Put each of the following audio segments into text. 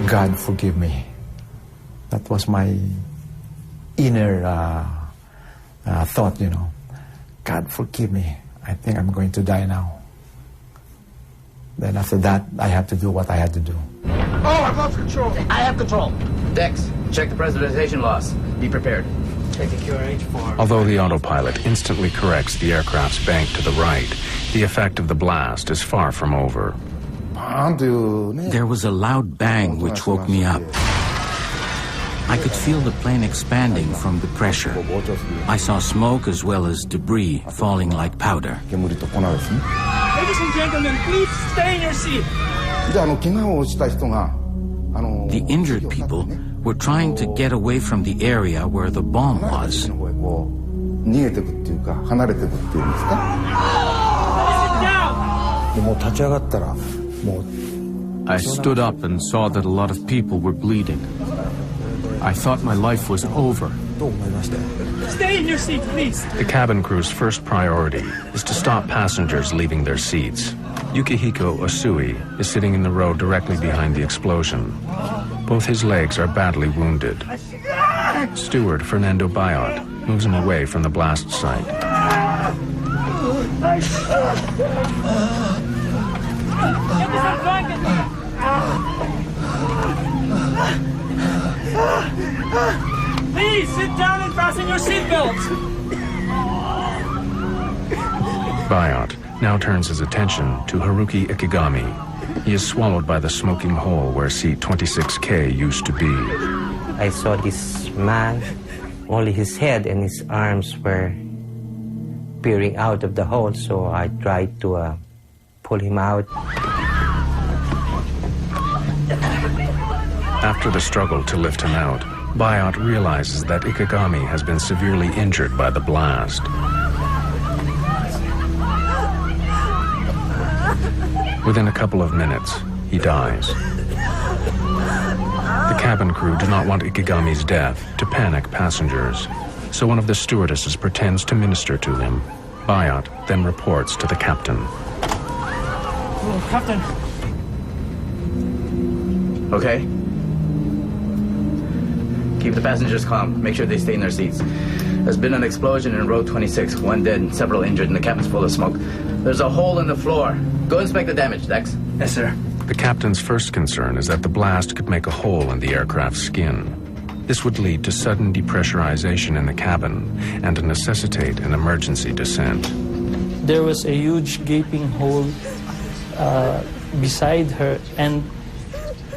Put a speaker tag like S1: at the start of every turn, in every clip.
S1: God forgive me. That was my inner thought, you know. God forgive me. I think I'm going to die now. Then after that, I had to do what I had to do.
S2: Oh, I've lost control.
S3: I have control. Dex, check the pressurization loss. Be prepared.
S2: Check the QRH4.
S4: Although the autopilot instantly corrects the aircraft's bank to the right, the effect of the blast is far from over.
S5: There was a loud bang which woke me up. I could feel the plane expanding from the pressure. I saw smoke as well as debris falling like powder.
S2: Ladies and gentlemen, please stay in your seat.
S5: The injured people were trying to get away from the area where the bomb was.
S4: I stood up and saw that a lot of people were bleeding. I thought my life was over.
S2: Stay in your seat, please.
S4: The cabin crew's first priority is to stop passengers leaving their seats. Yukihiko Osui is sitting in the row directly behind the explosion. Both his legs are badly wounded. Steward Fernando Bayot moves him away from the blast site.
S2: Please sit down and fasten your seatbelts.
S4: Bayot now turns his attention to Haruki Ikigami. He is swallowed by the smoking hole where seat 26K used to be.
S6: I saw this man, only his head and his arms were peering out of the hole, so I tried to pull him out.
S4: After the struggle to lift him out, Bayot realizes that Ikigami has been severely injured by the blast. Within a couple of minutes, he dies. The cabin crew do not want Ikigami's death to panic passengers, so one of the stewardesses pretends to minister to him. Bayot then reports to the captain.
S2: Oh, Captain.
S3: Okay. Keep the passengers calm. Make sure they stay in their seats. There's been an explosion in row 26. One dead and several injured, and the cabin's full of smoke. There's a hole in the floor. Go inspect the damage, Dex.
S2: Yes, sir.
S4: The captain's first concern is that the blast could make a hole in the aircraft's skin. This would lead to sudden depressurization in the cabin and to necessitate an emergency descent.
S7: There was a huge gaping hole beside her, and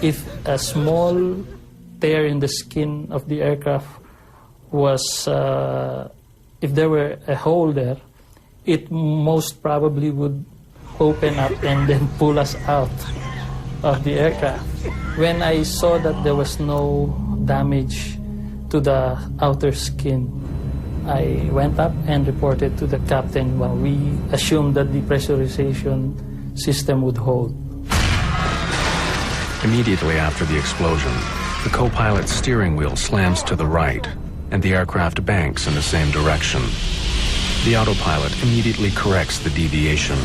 S7: if a small tear in the skin of the aircraft was, if there were a hole there, it most probably would open up and then pull us out of the aircraft. When I saw that there was no damage to the outer skin, I went up and reported to the captain. Well, we assumed that the pressurization system would hold.
S4: Immediately after the explosion, the co-pilot's steering wheel slams to the right, and the aircraft banks in the same direction. The autopilot immediately corrects the deviation,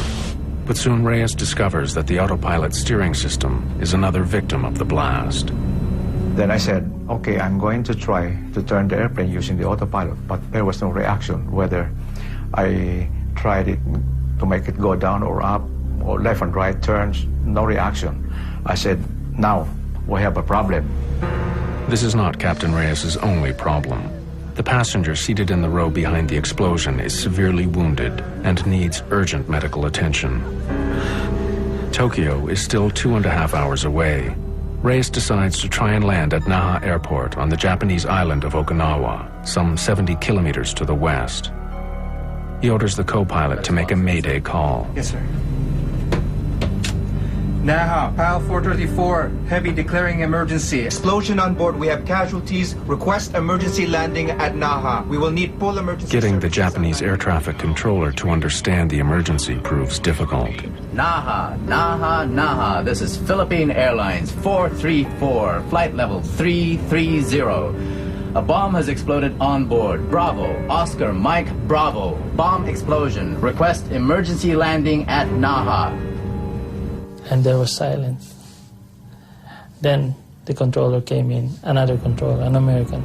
S4: but soon Reyes discovers that the autopilot steering system is another victim of the blast.
S1: Then I said, okay, I'm going to try to turn the airplane using the autopilot, but there was no reaction, whether I tried it to make it go down or up, or left and right turns, no reaction. I said, now we have a problem.
S4: This is not Captain Reyes's only problem. The passenger seated in the row behind the explosion is severely wounded and needs urgent medical attention. Tokyo is still 2.5 hours away. Reyes decides to try and land at Naha Airport on the Japanese island of Okinawa, some 70 kilometers to the west. He orders the co-pilot to make a Mayday call.
S2: Yes, sir. Naha, Pile 434, heavy declaring emergency. Explosion on board. We have casualties. Request emergency landing at Naha. We will need full emergency.
S4: Getting the Japanese air traffic controller to understand the emergency proves difficult.
S3: Naha, Naha, Naha. This is Philippine Airlines 434, flight level 330. A bomb has exploded on board. Bravo, Oscar, Mike, Bravo. Bomb explosion. Request emergency landing at Naha.
S7: And there was silence. Then the controller came in, another controller, an American.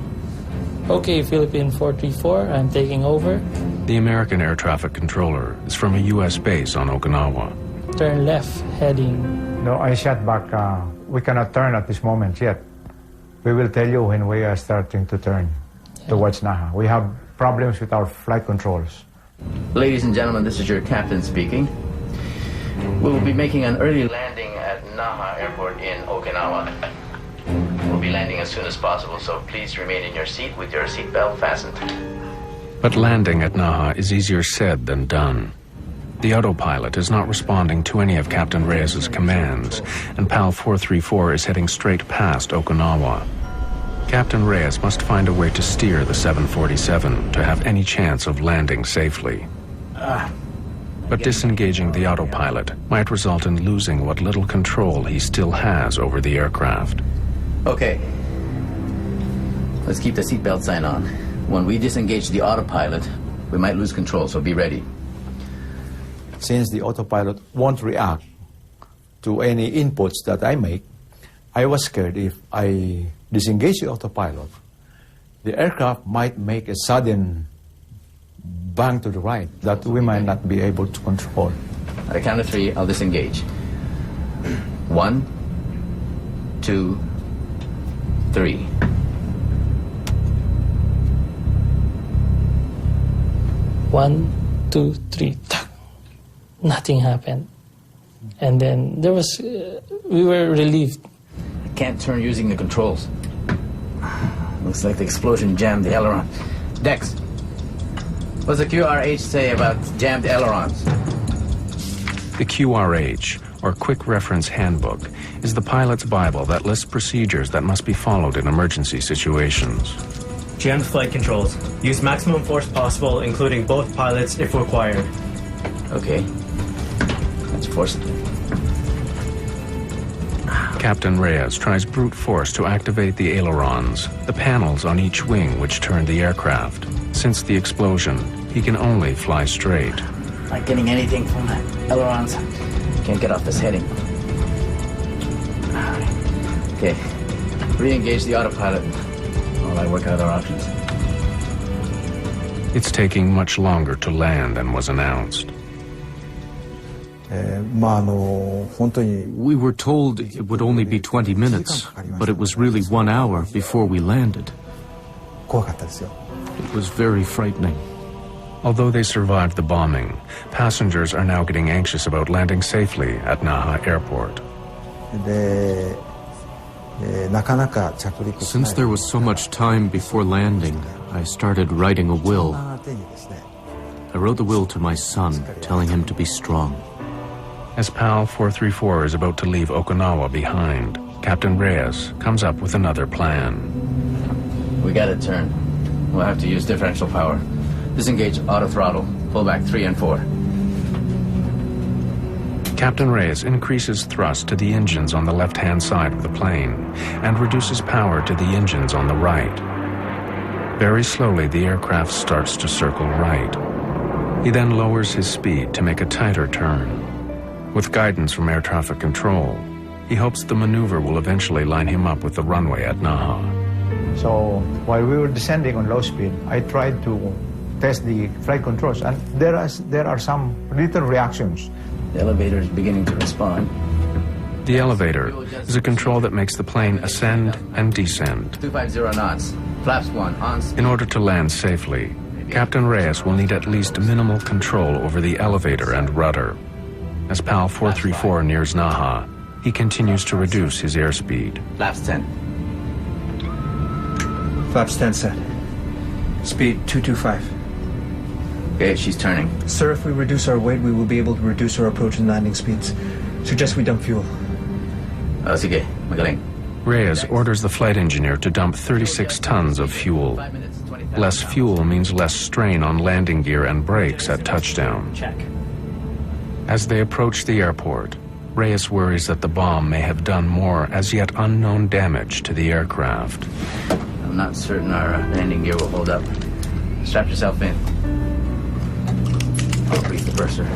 S7: Okay, Philippine 434, I'm taking over.
S4: The American air traffic controller is from a U.S. base on Okinawa.
S7: Turn left, heading.
S1: No, I shot back. We cannot turn at this moment yet. We will tell you when we are starting to turn towards Naha. We have problems with our flight controls.
S3: Ladies and gentlemen, this is your captain speaking. We will be making an early landing at Naha Airport in Okinawa. We'll be landing as soon as possible, so please remain in your seat with your seatbelt fastened.
S4: But landing at Naha is easier said than done. The autopilot is not responding to any of Captain Reyes's commands, and PAL 434 is heading straight past Okinawa. Captain Reyes must find a way to steer the 747 to have any chance of landing safely. But disengaging the autopilot might result in losing what little control he still has over the aircraft.
S3: Okay. Let's keep the seatbelt sign on. When we disengage the autopilot, we might lose control, so be ready.
S1: Since the autopilot won't react to any inputs that I make, I was scared if I disengage the autopilot, the aircraft might make a sudden bang to the right that we might not be able to control.
S3: At a count of 3, I'll disengage. 1, 2, 3.
S7: 1, 2, 3. Nothing happened. And then there was, we were relieved.
S3: I can't turn using the controls. Looks like the explosion jammed the aileron. Dex, what's the QRH say about jammed ailerons?
S4: The QRH, or Quick Reference Handbook, is the pilot's Bible that lists procedures that must be followed in emergency situations.
S8: Jammed flight controls. Use maximum force possible, including both pilots if required.
S3: Okay. Let's force it.
S4: Captain Reyes tries brute force to activate the ailerons, the panels on each wing which turn the aircraft. Since the explosion, he can only fly straight.
S3: Not getting anything from the ailerons. Can't get off this heading. Okay. Re-engage the autopilot while I work out our options.
S4: It's taking much longer to land than was announced.
S5: We were told it would only be 20 minutes, but it was really 1 hour before we landed. It was very frightening.
S4: Although they survived the bombing, passengers are now getting anxious about landing safely at Naha Airport.
S5: Since there was so much time before landing, I started writing a will. I wrote the will to my son, telling him to be strong.
S4: As PAL 434 is about to leave Okinawa behind, Captain Reyes comes up with another plan.
S3: We gotta turn. We'll have to use differential power. Disengage auto throttle. Pull back 3 and 4.
S4: Captain Reyes increases thrust to the engines on the left-hand side of the plane and reduces power to the engines on the right. Very slowly, the aircraft starts to circle right. He then lowers his speed to make a tighter turn. With guidance from air traffic control, he hopes the maneuver will eventually line him up with the runway at Naha.
S1: So while we were descending on low speed, I tried to test the flight controls, and there are some little reactions.
S3: The elevator is beginning to respond.
S4: The elevator is a control that makes the plane ascend and descend.
S3: 250 knots. Flaps 1 on.
S4: In order to land safely, Captain Reyes will need at least minimal control over the elevator and rudder. As PAL 434 nears Naha, he continues to reduce his airspeed.
S3: Flaps 10.
S2: Flaps 10 set. Speed 225.
S3: Okay, she's turning.
S2: Sir, if we reduce our weight, we will be able to reduce our approach and landing speeds. Suggest we dump fuel.
S3: Sige, magaling.
S4: Reyes orders the flight engineer to dump 36 tons of fuel. Less fuel means less strain on landing gear and brakes at touchdown.
S8: Check.
S4: As they approach the airport, Reyes worries that the bomb may have done more as yet unknown damage to the aircraft.
S3: I'm not certain our landing gear will hold up. Strap yourself in. I'll breathe the bursar.